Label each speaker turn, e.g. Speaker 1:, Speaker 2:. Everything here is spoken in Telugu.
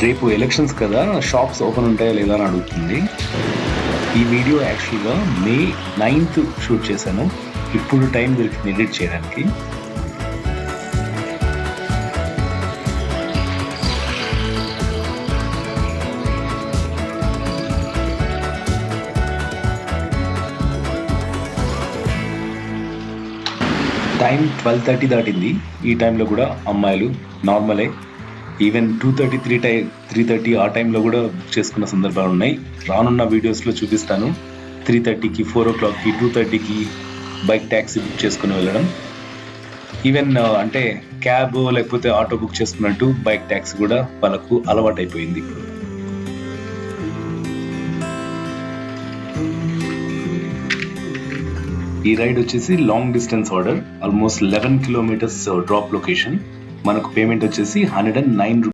Speaker 1: రేపు ఎలక్షన్స్ కదా, షాప్స్ ఓపెన్ ఉంటాయా లేదా అని అడుగుతుంది. ఈ వీడియో యాక్చువల్గా May 9th షూట్ చేశాను. ఇప్పుడు టైం దొరికింది ఎడిట్ చేయడానికి. టైం 12:30 దాటింది. ఈ టైంలో కూడా అమ్మాయిలు నార్మలే. ఈవెన్ 2:30, 3:30 ఆ టైంలో కూడా బుక్ చేసుకున్న సందర్భాలు ఉన్నాయి. రానున్న వీడియోస్లో చూపిస్తాను. 3:30కి, 4 o'clockకి, 2:30కి బైక్ ట్యాక్సీ బుక్ చేసుకుని వెళ్ళడం. ఈవెన్ అంటే క్యాబ్ లేకపోతే ఆటో బుక్ చేసుకున్నట్టు బైక్ ట్యాక్సీ కూడా వాళ్ళకు అలవాటైపోయింది. ఈ రైడ్ వచ్చేసి long distance order, almost 11 kilometers drop location. మనకు పేమెంట్ వచ్చేసి 109 రూపీస్.